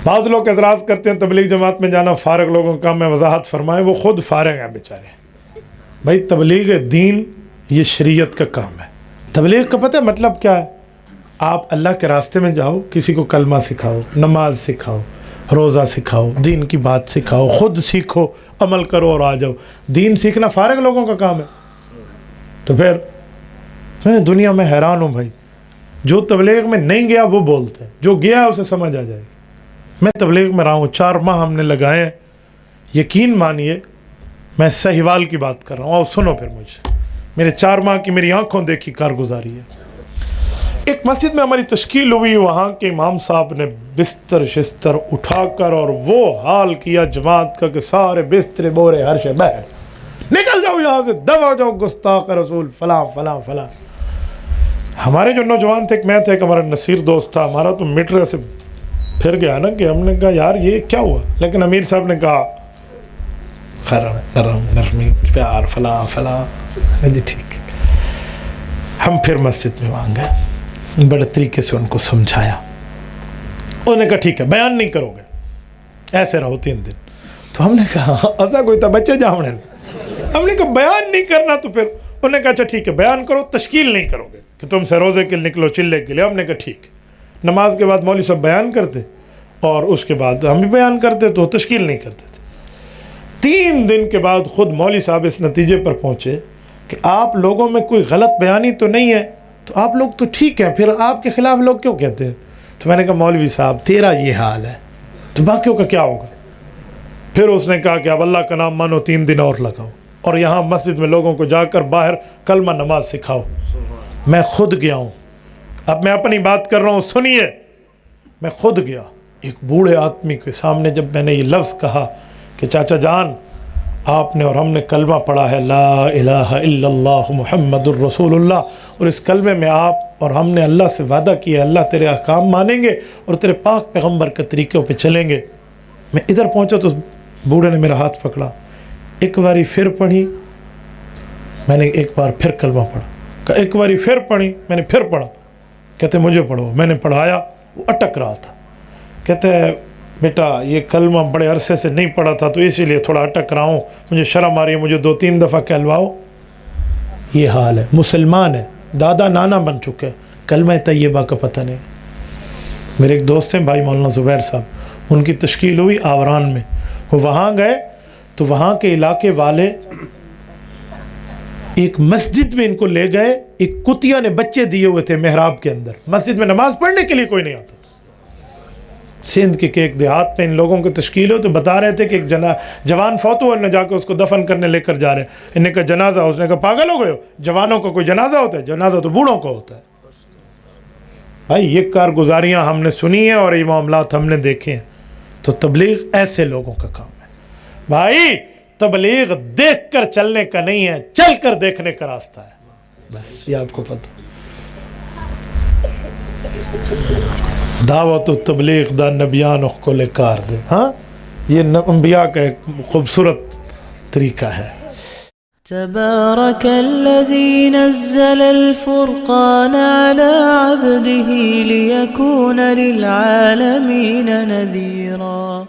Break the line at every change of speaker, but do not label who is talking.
بعض لوگ اعتراض کرتے ہیں تبلیغ جماعت میں جانا فارغ لوگوں کا کام میں وضاحت فرمائیں، وہ خود فارغ ہیں بیچارے. بھائی تبلیغ دین یہ شریعت کا کام ہے. تبلیغ کا پتہ ہے مطلب کیا ہے؟ آپ اللہ کے راستے میں جاؤ، کسی کو کلمہ سکھاؤ، نماز سکھاؤ، روزہ سکھاؤ، دین کی بات سکھاؤ، خود سیکھو، عمل کرو اور آ جاؤ. دین سیکھنا فارغ لوگوں کا کام ہے. تو پھر میں دنیا میں حیران ہوں بھائی، جو تبلیغ میں نہیں گیا وہ بولتے ہیں، جو گیا اسے سمجھ آ جائے گی. میں تبلیغ میں رہا ہوں، 4 ماہ ہم نے لگائے ہیں. یقین مانیے میں سہیوال کی بات کر رہا ہوں، اور سنو پھر مجھ سے، میرے 4 ماہ کی میری آنکھوں دیکھی کارگزاری ہے. ایک مسجد میں ہماری تشکیل ہوئی، وہاں کے امام صاحب نے بستر شستر اٹھا کر اور وہ حال کیا جماعت کا کہ سارے بستر بورے ہر شے باہر، نکل جاؤ یہاں سے، دبا جاؤ گستاخ رسول فلاں فلاں فلاں. ہمارے جو نوجوان تھے، ایک میں تھا، ایک ہمارا نصیر دوست تھا، ہمارا تو میٹر سے پھر گیا نا کہ ہم نے کہا یار یہ کیا ہوا. لیکن امیر صاحب نے کہا خیر نرم نرمی پیار فلاں فلاں. جی ٹھیک ہے. ہم پھر مسجد میں وہاں گئے، بڑے طریقے سے ان کو سمجھایا. انہوں نے کہا ٹھیک ہے بیان نہیں کرو گے، ایسے رہو 3 دن. تو ہم نے کہا ایسا کوئی تھا بچے جاؤں. ہم نے کہا بیان نہیں کرنا. تو پھر انہوں نے کہا اچھا ٹھیک ہے بیان کرو، تشکیل نہیں کرو گے کہ تم سے روزے کے نکلو چلے کے لیے. ہم نے کہا ٹھیک. نماز کے بعد مولوی صاحب بیان کرتے اور اس کے بعد ہم بھی بیان کرتے، تو تشکیل نہیں کرتے تھے. 3 دن کے بعد خود مولوی صاحب اس نتیجے پر پہنچے کہ آپ لوگوں میں کوئی غلط بیانی تو نہیں ہے، تو آپ لوگ تو ٹھیک ہیں، پھر آپ کے خلاف لوگ کیوں کہتے ہیں؟ تو میں نے کہا مولوی صاحب تیرا یہ حال ہے تو باقیوں کا کیا ہوگا؟ پھر اس نے کہا کہ اب اللہ کا نام مانو، 3 دن اور لگاؤ، اور یہاں مسجد میں لوگوں کو جا کر باہر کلمہ نماز سکھاؤ. میں خود گیا ہوں، اب میں اپنی بات کر رہا ہوں سنیے. میں خود گیا، ایک بوڑھے آدمی کے سامنے جب میں نے یہ لفظ کہا کہ چاچا جان آپ نے اور ہم نے کلمہ پڑھا ہے لا الہ الا اللہ محمد الرسول اللہ، اور اس کلمے میں آپ اور ہم نے اللہ سے وعدہ کیا اللہ تیرے احکام مانیں گے اور تیرے پاک پیغمبر کے طریقوں پہ چلیں گے. میں ادھر پہنچا تو بوڑھے نے میرا ہاتھ پکڑا، ایک باری پھر پڑھی، میں نے ایک بار پھر کلمہ پڑھا، کہ ایک باری پھر پڑھی، میں نے پھر پڑھا. کہتے مجھے پڑھو. میں نے پڑھایا، وہ اٹک رہا تھا. کہتے بیٹا یہ کلمہ بڑے عرصے سے نہیں پڑھا تھا تو اسی لیے تھوڑا اٹک رہا ہوں، مجھے شرم آ رہی ہے، مجھے 2-3 دفعہ کہلواؤ. یہ حال ہے. مسلمان ہے، دادا نانا بن چکے، کلمہ طیبہ کا پتہ نہیں. میرے ایک دوست ہیں بھائی مولانا زبیر صاحب، ان کی تشکیل ہوئی آوران میں. وہ وہاں گئے تو وہاں کے علاقے والے ایک مسجد میں ان کو لے گئے. ایک کتیا نے بچے دیے ہوئے تھے محراب کے اندر، مسجد میں نماز پڑھنے کے لیے کوئی نہیں آتا. سندھ کے ایک دیہات میں ان لوگوں کی تشکیل ہو تو بتا رہے تھے کہ ایک جوان فوت ہوا، انہیں جا کے اس کو دفن کرنے لے کر جا رہے ہیں. انہیں کہا جنازہ. اس نے کہا پاگل ہو گئے ہو، جوانوں کا کوئی جنازہ ہوتا ہے؟ جنازہ تو بوڑھوں کا ہوتا ہے. بھائی یہ کارگزاریاں ہم نے سنی ہیں اور یہ معاملات ہم نے دیکھے ہیں. تو تبلیغ ایسے لوگوں کا کام ہے. بھائی تبلیغ دیکھ کر چلنے کا نہیں ہے، چل کر دیکھنے کا راستہ ہے. بس یہ آپ کو پتہ. دعوت و تبلیغ دا نبیان کو لے کار دے. ہاں یہ انبیاء کا ایک خوبصورت طریقہ ہے.
تبارك الذي نزل الفرقان على عبده ليكون للعالمين نذيرا.